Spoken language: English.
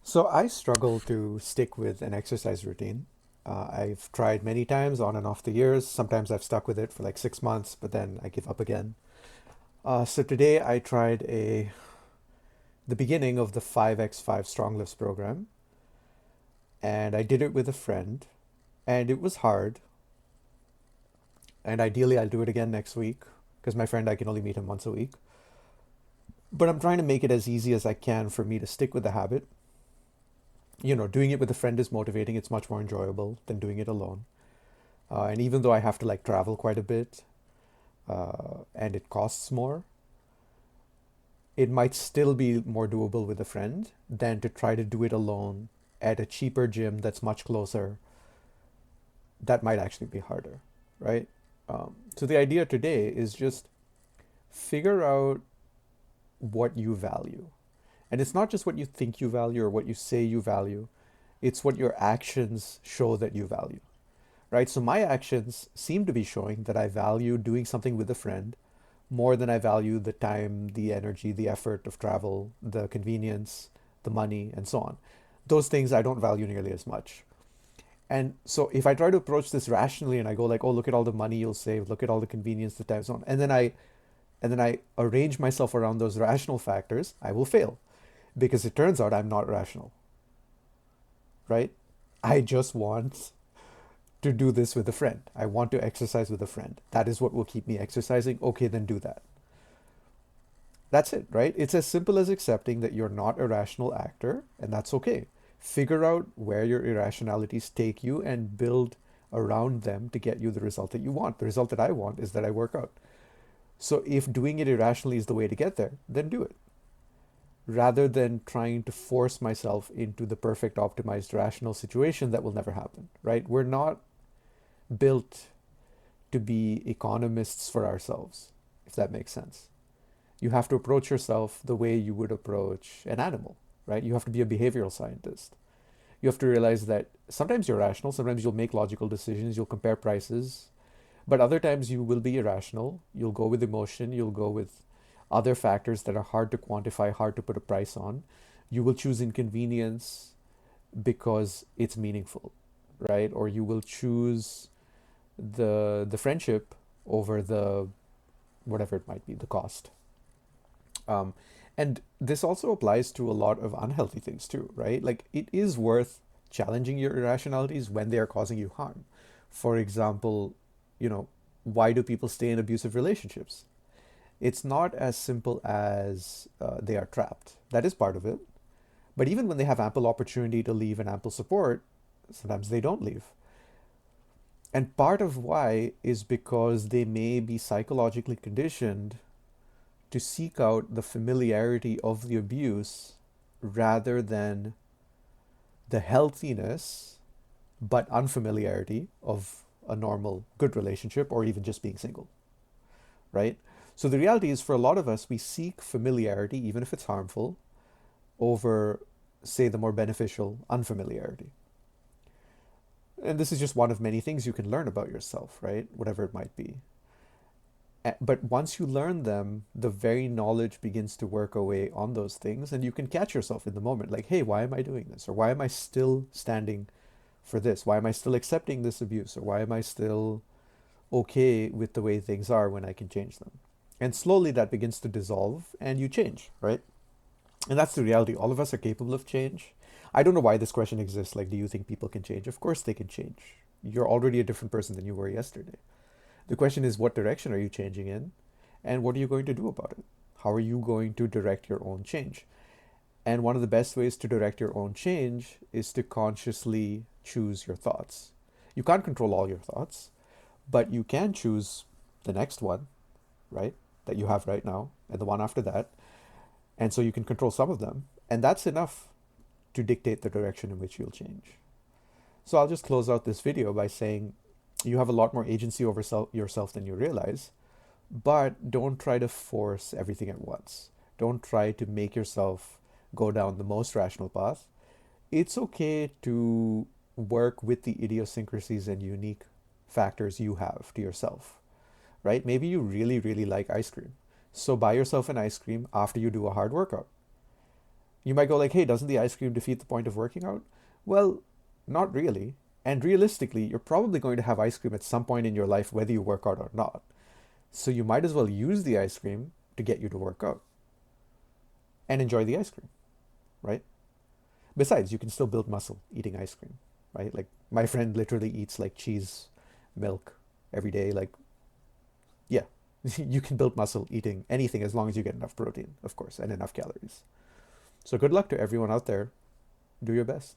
So I struggle to stick with an exercise routine. I've tried many times on and off the years. Sometimes I've stuck with it for like 6 months, but then I give up again. So today I tried the beginning of the 5x5 Strong Lifts program, and I did it with a friend, and it was hard. And ideally, I'll do it again next week because my friend, I can only meet him once a week. But I'm trying to make it as easy as I can for me to stick with the habit. Doing it with a friend is motivating. It's much more enjoyable than doing it alone. And even though I have to like travel quite a bit and it costs more, it might still be more doable with a friend than to try to do it alone at a cheaper gym that's much closer. That might actually be harder, right? So the idea today is just figure out what you value. And it's not just what you think you value or what you say you value, it's what your actions show that you value, right? So my actions seem to be showing that I value doing something with a friend more than I value the time, the energy, the effort of travel, the convenience, the money, and so on. Those things I don't value nearly as much. And so if I try to approach this rationally and I go like, oh, look at all the money you'll save, look at all the convenience, the time, so on, and then I arrange myself around those rational factors, I will fail because it turns out I'm not rational, right? I just want to do this with a friend. I want to exercise with a friend. That is what will keep me exercising. Okay, then do that. That's it, right? It's as simple as accepting that you're not a rational actor, and that's okay. Figure out where your irrationalities take you and build around them to get you the result that you want. The result that I want is that I work out. So if doing it irrationally is the way to get there, then do it. Rather than trying to force myself into the perfect optimized rational situation that will never happen, right? We're not built to be economists for ourselves, if that makes sense. You have to approach yourself the way you would approach an animal, right? You have to be a behavioral scientist. You have to realize that sometimes you're rational, sometimes you'll make logical decisions, you'll compare prices, but other times you will be irrational. You'll go with emotion, you'll go with other factors that are hard to quantify, hard to put a price on. You will choose inconvenience because it's meaningful, right? Or you will choose the friendship over the whatever it might be, the cost. Um, and this also applies to a lot of unhealthy things too, right? Like it is worth challenging your irrationalities when they are causing you harm. For example, you know, why do people stay in abusive relationships? It's not as simple as they are trapped. That is part of it. But even when they have ample opportunity to leave and ample support, sometimes they don't leave. And part of why is because they may be psychologically conditioned to seek out the familiarity of the abuse rather than the healthiness but unfamiliarity of a normal good relationship or even just being single, right? So the reality is for a lot of us we seek familiarity even if it's harmful over, say, the more beneficial unfamiliarity. And this is just one of many things you can learn about yourself, right? Whatever it might be. But once you learn them, the very knowledge begins to work away on those things, and you can catch yourself in the moment like, hey, why am I doing this? Or why am I still standing for this? Why am I still accepting this abuse? Or why am I still okay with the way things are when I can change them? And slowly that begins to dissolve and you change, right? And that's the reality. All of us are capable of change. I don't know why this question exists. Like, do you think people can change? Of course they can change. You're already a different person than you were yesterday. The question is, what direction are you changing in? And what are you going to do about it? How are you going to direct your own change? And one of the best ways to direct your own change is to consciously choose your thoughts. You can't control all your thoughts, but you can choose the next one, right? That you have right now, and the one after that. And so you can control some of them. And that's enough to dictate the direction in which you'll change. So I'll just close out this video by saying you have a lot more agency over yourself than you realize, but don't try to force everything at once. Don't try to make yourself go down the most rational path. It's okay to work with the idiosyncrasies and unique factors you have to yourself, right? Maybe you really, really like ice cream. So buy yourself an ice cream after you do a hard workout. You might go like, hey, doesn't the ice cream defeat the point of working out? Well, not really. And realistically, you're probably going to have ice cream at some point in your life, whether you work out or not. So you might as well use the ice cream to get you to work out and enjoy the ice cream, right? Besides, you can still build muscle eating ice cream, right? Like my friend literally eats like cheese, milk every day. Like, yeah, you can build muscle eating anything as long as you get enough protein, of course, and enough calories. So good luck to everyone out there. Do your best.